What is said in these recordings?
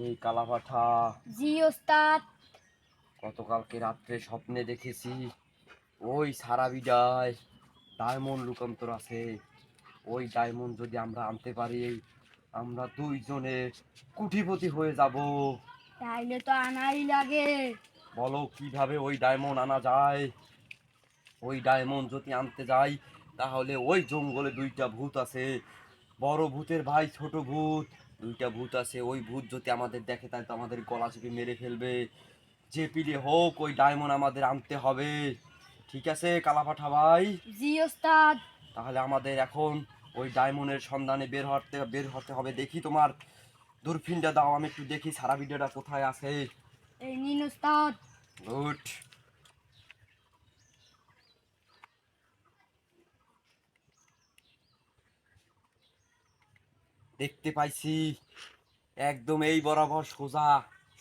এই কালাপাঠা, জি ওস্তাদ। গতকালকে রাত্রে স্বপ্নে দেখেছি ওই সারাবিডায় ডায়মন্ড রূপান্তর আছে। ওই ডায়মন্ড যদি আমরা আনতে পারি, আমরা দুইজনে কোটিপতি হয়ে যাব। তাইলে তো আনাই লাগে। বলো কিভাবে ওই ডায়মন্ড আনা যায়? ওই ডায়মন্ড যদি আনতে যাই, তাহলে ওই জঙ্গলে দুইটা ভূত আছে, বড় ভূতের ভাই ছোট ভূত, দুইটা ভূত আছে। ওই ভূত যদি আমাদের দেখে, তাহলে তো আমাদের গলা চেপে মেরে ফেলবে। যে পিলে হোক ওই ডায়মন্ড আমাদের আনতে হবে। ঠিক আছে কালাপাঠা ভাই? জি ওস্তাদ। তাহলে আমাদের এখন ওই ডায়মন্ডের সন্ধানে বের হতে হবে। দেখি তোমার দূরবীনটা দাও, আমি একটু দেখি সারা ভিডিওটা কোথায় আছে। এই নিন ওস্তাদ। গুড। দেখতে পাইছি, একদম এই বরাবর সোজা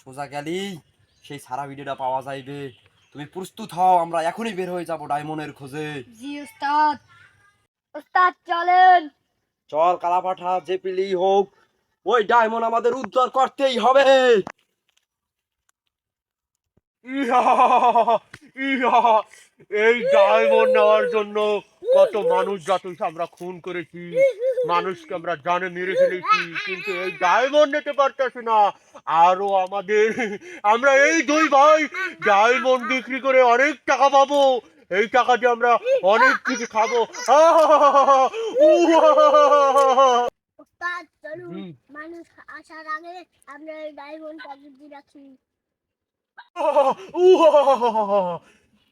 সোজা গেলেই সেই সারা ভিডিওটা পাওয়া যাইবে। তুমি প্রস্তুত হও, আমরা এখনই বের হয়ে যাব ডায়মন্ডের খোঁজে। জি ওস্তাদ। ওস্তাদ চলেন। চল কালাপাঠা, যে পিলেই হোক ওই ডায়মন্ড আমাদের উদ্ধার করতেই হবে। ইহা ইহা এই ডায়মন্ড নেওয়ার জন্য কত মানুষ জাতি আমরা খুন করেছি, মানুষকে আমরা জানে মেরে ফেলেছি, কিন্তু এই ডায়মন্ড নিতে পারতেছি না। আরো আমরা এই দুই ভাই ডায়মন্ড বিক্রি করে অনেক টাকা পাবো। এই টাকা দিয়ে আমরা অনেক কিছু খাবো। ওস্তাদ চলুন, মানুষ আসার আগে আমরা এই ডায়মন্ডটা বুদ্ধি রাখি।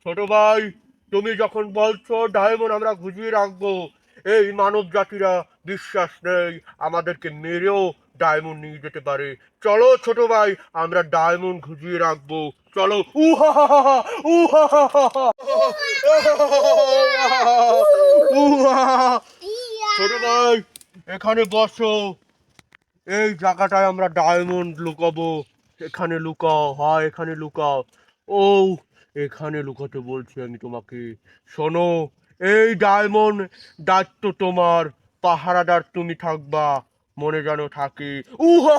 ছোট ভাই, তুমি যখন বলছো ডায়মন্ড আমরা গুজিয়ে রাখবো, এই মানব জাতিরা বিশ্বাস নেই, আমাদেরকে মেরেও ডায়মন্ড নিয়ে যেতে পারে। চলো ছোট ভাই, আমরা ডায়মন্ড গুজিয়ে রাখবো। চলো। ছোট ভাই, এখানে বসো। এই জায়গাটায় আমরা ডায়মন্ড লুকাবো। এখানে লুকাও, হয় এখানে লুকাও। ও, এখানে লুকাতে বলছি আমি তোমাকে। শোনো, এই ডায়মন্ড দায়িত্ব তোমার, পাহারাদার তুমি থাকবা, মনে যেন থাকে। উহা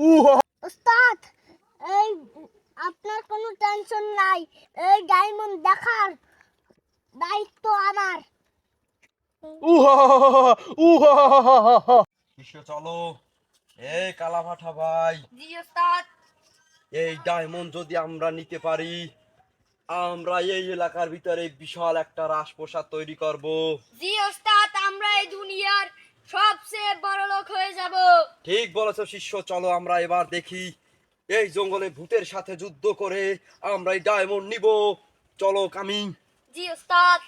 উহা। ওস্তাদ, এই আপনার কোনো টেনশন নাই, এই ডায়মন্ড দেখার দায়িত্ব আমার। উহা উহা। বিশ্ব চলো। এই কালাপাঠা ভাই, জি ওস্তাদ। এই ডায়মন্ড যদি আমরা নিতে পারি, আমরা এই এলাকার ভিতরে বিশাল একটা রাজপ্রাসাদ তৈরি করব। জি ওস্তাদ, আমরা এই দুনিয়ার সবচেয়ে বড় লোক হয়ে যাব। ঠিক বলেছো শিষ্য, চলো আমরা এবার দেখি এই জঙ্গলে ভূতের সাথে যুদ্ধ করে আমরা এই ডায়মন্ড নিব। চলো কামিং। জি ওস্তাদ।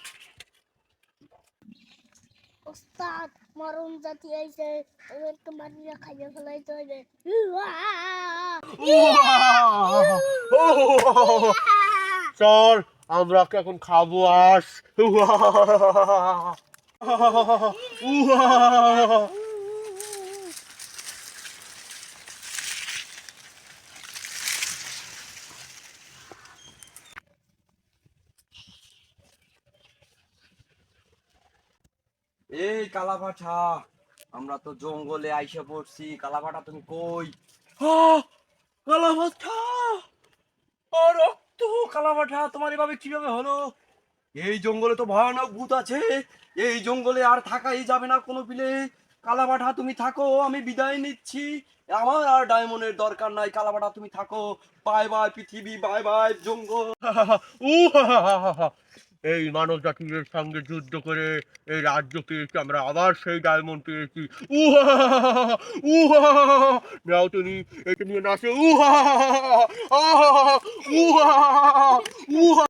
ওস্তাদ, মরণ জাতি আইছে, ওদেরকে মারিয়া খাইয়া ফেলাইতে হইবে। চল, আমরা এখন খাবো আস। এই কালাপাঠা, আমরা তো জঙ্গলে আইসা পড়ছি। কালাপাঠা তুমি কই? কালাপাঠা, রক্ত! কালাপাঠা, তোমার এভাবে কিভাবে হলো? এই জঙ্গলে তো ভয়ানক ভূত আছে, এই জঙ্গলে আর থাকাই যাবে না কোনো পিলে। কালাপাঠা তুমি থাকো, আমি বিদায় নিচ্ছি। আমার আর ডায়মন্ডের দরকার নাই। কালাপাঠা তুমি থাকো। বাই বাই পৃথিবী, বাই বাই জঙ্গল। এই মানব জাতির সঙ্গে যুদ্ধ করে এই রাজ্য পেয়েছি, আমরা আবার সেই ডায়মন্ড পেয়েছি। উহা উহা। নাও তুমি এটা নিয়ে নাচো। উহা উহা উহা।